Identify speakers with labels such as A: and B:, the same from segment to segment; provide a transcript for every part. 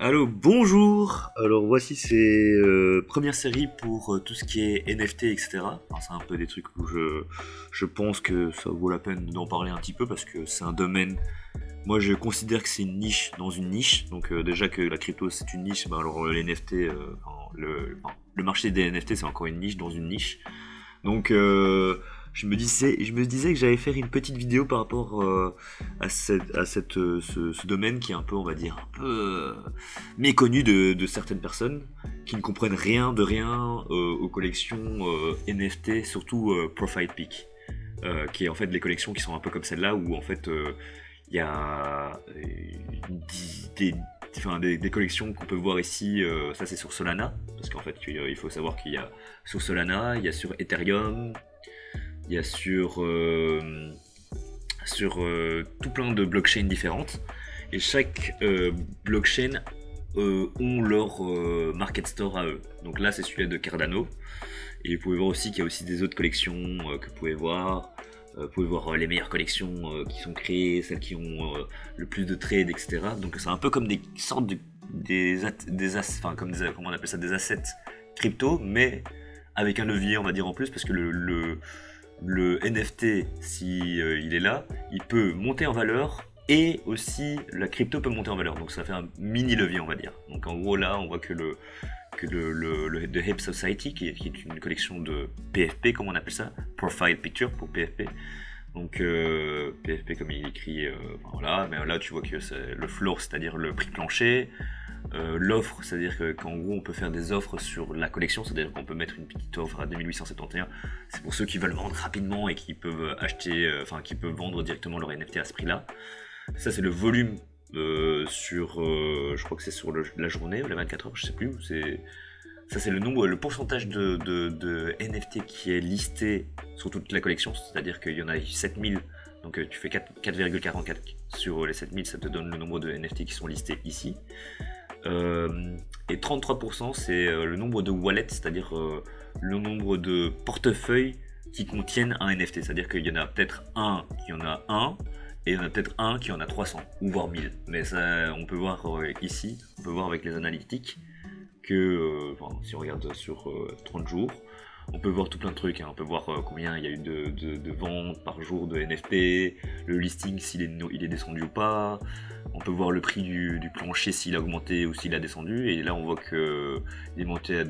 A: Allô, bonjour. Alors voici ces premières séries pour tout ce qui est NFT, etc. Alors, c'est un peu des trucs où je pense que ça vaut la peine d'en parler un petit peu parce que c'est un domaine. Moi, je considère que c'est une niche dans une niche. Donc déjà que la crypto c'est une niche, bah, alors les NFT, le marché des NFT c'est encore une niche dans une niche. Donc je me disais que j'allais faire une petite vidéo par rapport ce domaine qui est un peu, on va dire, un peu méconnu de certaines personnes qui ne comprennent rien de rien aux collections NFT, surtout Profile Pic, qui est en fait des collections qui sont un peu comme celle-là où en fait il y a des, des collections qu'on peut voir ici, ça c'est sur Solana, parce qu'en fait il faut savoir qu'il y a sur Solana, il y a sur Ethereum, il y a sur tout plein de blockchains différentes, et chaque blockchain ont leur market store à eux. Donc là c'est celui de Cardano, et vous pouvez voir aussi qu'il y a aussi des autres collections que vous pouvez voir. Vous pouvez voir les meilleures collections qui sont créées, celles qui ont le plus de trades, etc. Donc c'est un peu comme des sortes de enfin comme comment on appelle ça, des assets crypto, mais avec un levier, on va dire en plus, parce que le NFT, si il est là, il peut monter en valeur et aussi la crypto peut monter en valeur. Donc ça fait un mini levier, on va dire. Donc en gros là, on voit que le The Hip Society, qui est une collection de PFP, comme on appelle ça, Profile Picture pour PFP. Donc PFP comme il écrit, voilà, mais là tu vois que c'est le floor, c'est-à-dire le prix plancher, l'offre, c'est-à-dire qu'en gros on peut faire des offres sur la collection, c'est-à-dire qu'on peut mettre une petite offre à 2871, c'est pour ceux qui veulent vendre rapidement et qui peuvent acheter, qui peuvent vendre directement leur NFT à ce prix-là. Ça c'est le volume je crois que c'est sur la journée ou la 24 heures, je sais plus, ça c'est le nombre, le pourcentage de NFT qui est listé sur toute la collection, c'est-à-dire qu'il y en a 7000, donc tu fais 4,44 sur les 7000, ça te donne le nombre de NFT qui sont listés ici. Et 33% c'est le nombre de wallets, c'est-à-dire le nombre de portefeuilles qui contiennent un NFT, c'est-à-dire qu'il y en a peut-être un qui en a un, et il y en a peut-être un qui en a 300, ou voire 1000. Mais ça, on peut voir ici, on peut voir avec les analytiques, que si on regarde sur 30 jours, on peut voir tout plein de trucs, hein. On peut voir combien il y a eu de ventes par jour de NFT, le listing s'il il est descendu ou pas, on peut voir le prix du plancher s'il a augmenté ou s'il a descendu, et là on voit que il est monté à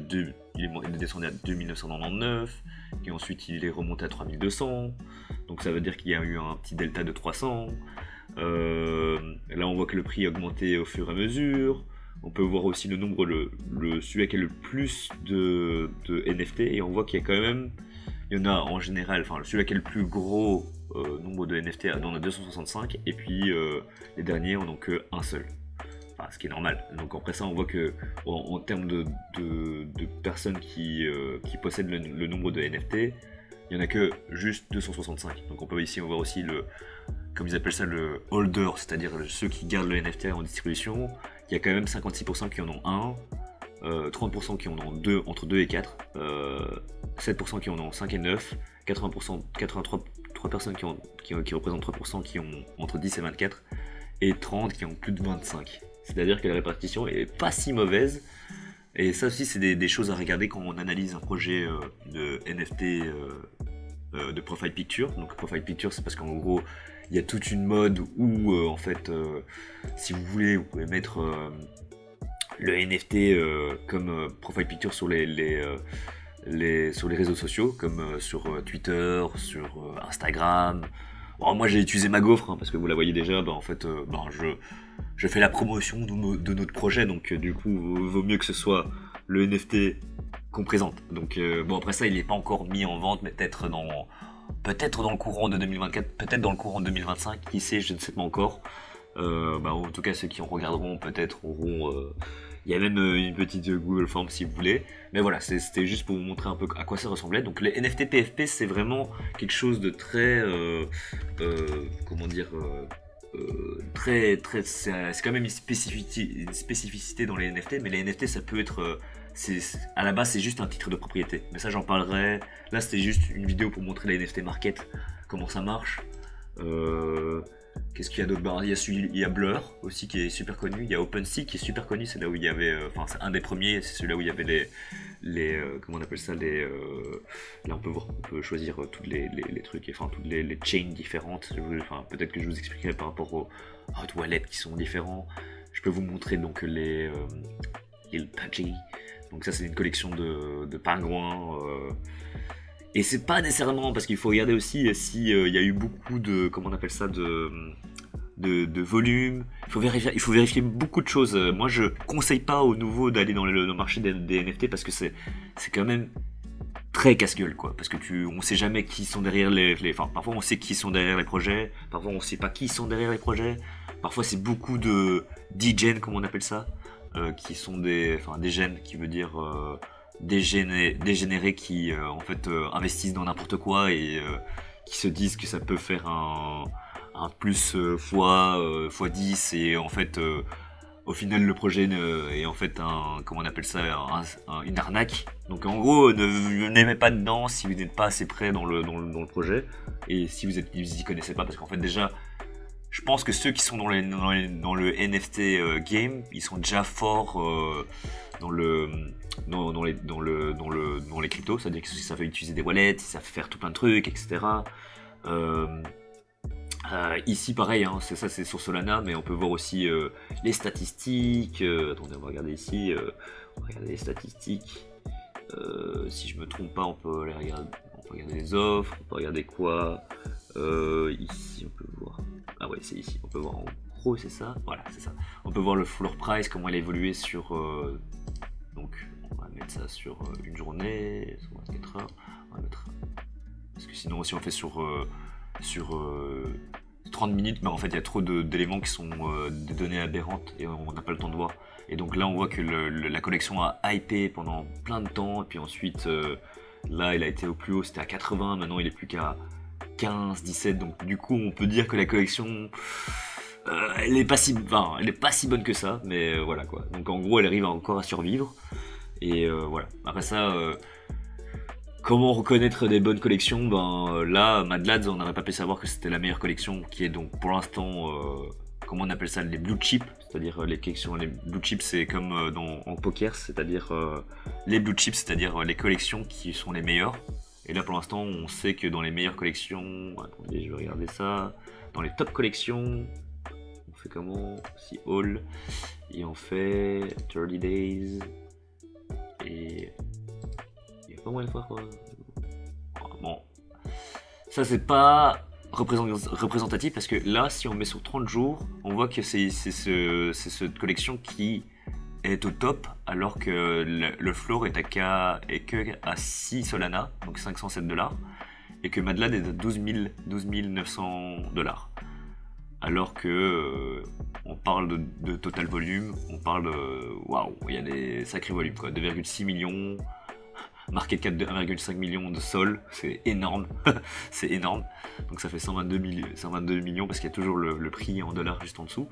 A: il est descendu à 2999, et ensuite il est remonté à 3200, donc ça veut dire qu'il y a eu un petit delta de 300. Là on voit que le prix a augmenté au fur et à mesure. On peut voir aussi le nombre, celui qui a le plus de NFT, et on voit qu'il y a quand même, il y en a en général, enfin celui qui a le plus gros nombre de NFT, on en a 265, et puis les derniers en ont qu'un seul. Enfin, ce qui est normal. Donc après ça, on voit que en termes de personnes qui possèdent le nombre de NFT, il n'y en a que juste 265. Donc on peut ici voir aussi comme ils appellent ça, le holder, c'est-à-dire ceux qui gardent le NFT en distribution. Il y a quand même 56% qui en ont un, 30% qui en ont deux, entre 2 et 4, 7% qui en ont 5 et 9, 80%, 83 3 personnes qui représentent 3% qui ont entre 10 et 24, et 30 qui ont plus de 25. C'est-à-dire que la répartition est pas si mauvaise. Et ça aussi, c'est des choses à regarder quand on analyse un projet de NFT de Profile Picture. Donc Profile Picture, c'est parce qu'en gros, il y a toute une mode où, en fait, si vous voulez, vous pouvez mettre le NFT comme Profile Picture sur sur les réseaux sociaux, comme sur Twitter, sur Instagram. Bon, moi j'ai utilisé ma gaufre, hein, parce que vous la voyez déjà, en fait, je fais la promotion de notre projet, donc du coup, vaut mieux que ce soit le NFT qu'on présente. Donc bon, après ça, il n'est pas encore mis en vente, mais peut-être dans le courant de 2024, peut-être dans le courant de 2025, qui sait, je ne sais pas encore. En tout cas, ceux qui en regarderont peut-être auront. Il y a même une petite Google Form si vous voulez. Mais voilà, c'était juste pour vous montrer un peu à quoi ça ressemblait. Donc les NFT PFP, c'est vraiment quelque chose de très. Comment dire très, c'est quand même une spécificité dans les NFT, mais les NFT ça peut être. À la base, c'est juste un titre de propriété. Mais ça, j'en parlerai. Là, c'était juste une vidéo pour montrer les NFT market, comment ça marche. Qu'est-ce qu'il y a d'autre? Ben, il y a Blur aussi qui est super connu. Il y a OpenSea qui est super connu. C'est là où il y avait, enfin c'est un des premiers. C'est celui-là où il y avait comment on appelle ça là on peut choisir tous les trucs, enfin toutes les chains différentes. Enfin peut-être que je vous expliquerai par rapport aux hot wallets qui sont différents. Je peux vous montrer donc les Pudgy. Donc ça c'est une collection de pingouins. Et c'est pas nécessairement parce qu'il faut regarder aussi si il y a eu beaucoup de, comment on appelle ça, de volume. Il faut vérifier beaucoup de choses. Moi, je conseille pas aux nouveaux d'aller dans le marché des NFT parce que c'est quand même très casse-gueule, quoi. Parce que on sait jamais qui sont derrière enfin, parfois on sait qui sont derrière les projets, parfois on sait pas qui sont derrière les projets. Parfois c'est beaucoup de degen, comme on appelle ça, qui sont des gènes, qui veut dire dégénérés qui en fait investissent dans n'importe quoi et qui se disent que ça peut faire un plus fois 10 et en fait au final le projet est en fait comment on appelle ça, une arnaque. Donc en gros ne n'aimez pas dedans si vous n'êtes pas assez près dans le projet et si vous y connaissez pas, parce qu'en fait déjà je pense que ceux qui sont dans le NFT game, ils sont déjà forts dans les cryptos, c'est-à-dire qu'ils savent utiliser des wallets, ils savent faire tout plein de trucs, etc. Ici pareil, hein, c'est sur Solana, mais on peut voir aussi les statistiques. Attendez, on va regarder ici, on va regarder les statistiques. Si je me trompe pas, on peut regarder les offres, on peut regarder quoi. Ici on peut voir. Ah ouais, c'est ici, on peut voir en gros, c'est ça. Voilà, c'est ça. On peut voir le floor price, comment elle a évolué sur. Donc on va mettre ça sur une journée, sur 24 heures. On va mettre. Parce que sinon, si on fait sur 30 minutes, mais en fait il y a trop d'éléments qui sont des données aberrantes et on n'a pas le temps de voir. Et donc là on voit que la collection a hypé pendant plein de temps, et puis ensuite là il a été au plus haut, c'était à 80, maintenant il est plus qu'à 15, 17, donc du coup on peut dire que la collection elle est pas si bonne que ça, mais voilà quoi. Donc en gros elle arrive encore à survivre, et voilà. Après ça, comment reconnaître des bonnes collections? Ben là, Mad Lads, on n'aurait pas pu savoir que c'était la meilleure collection, qui est donc pour l'instant, comment on appelle ça, les blue chips, c'est-à-dire les collections, les blue chips, c'est comme en poker, c'est-à-dire les blue chips, c'est-à-dire les collections qui sont les meilleures. Et là, pour l'instant, on sait que dans les meilleures collections, attendez, je vais regarder ça, dans les top collections, on fait comment? Si all, et on fait 30 days, et il y a pas moyen de faire quoi. Bon, ça c'est pas représentatif, parce que là, si on met sur 30 jours, on voit que c'est cette collection qui est au top, alors que le floor est que à 6 Solana, donc 507 $, et que Madlad est à 12 900 $. Alors que on parle de total volume, on parle de waouh, il y a des sacrés volumes quoi, 2,6 millions, market cap de 1,5 million de sol, c'est énorme, c'est énorme. Donc ça fait 122 millions parce qu'il y a toujours le prix en dollars juste en dessous.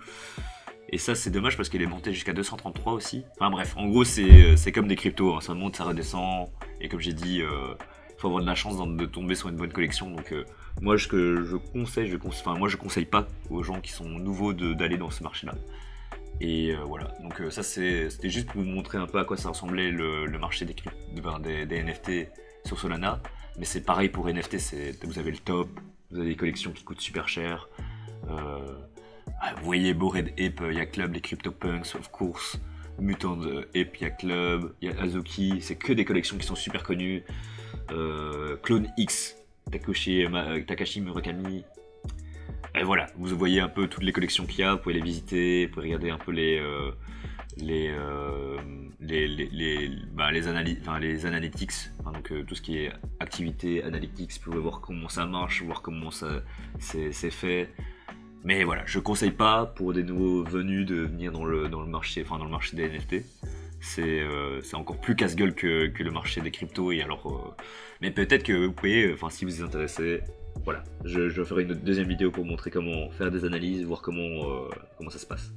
A: Et ça c'est dommage parce qu'elle est montée jusqu'à 233 aussi. Enfin bref, en gros c'est comme des cryptos, hein. Ça monte, ça redescend, et comme j'ai dit, il faut avoir de la chance de tomber sur une bonne collection. Donc moi je conseille pas aux gens qui sont nouveaux d'aller dans ce marché là. Et voilà, donc ça c'était juste pour vous montrer un peu à quoi ça ressemblait le marché des NFT sur Solana. Mais c'est pareil pour NFT, vous avez le top, vous avez des collections qui coûtent super cher. Vous voyez Bored Ape Yacht Club, les CryptoPunks, of course, Mutant Ape Yacht Club, il y a Azuki, c'est que des collections qui sont super connues. Clone X, Takashi Murakami. Et voilà, vous voyez un peu toutes les collections qu'il y a, vous pouvez les visiter, vous pouvez regarder un peu les analytics, enfin, donc tout ce qui est activité, analytics, vous pouvez voir comment ça marche, voir comment ça c'est fait. Mais voilà, je conseille pas pour des nouveaux venus de venir dans le marché, enfin dans le marché des NFT. C'est encore plus casse-gueule que le marché des cryptos, et alors mais peut-être que vous pouvez, enfin si vous y intéressez, voilà, je ferai une deuxième vidéo pour montrer comment faire des analyses, voir comment ça se passe.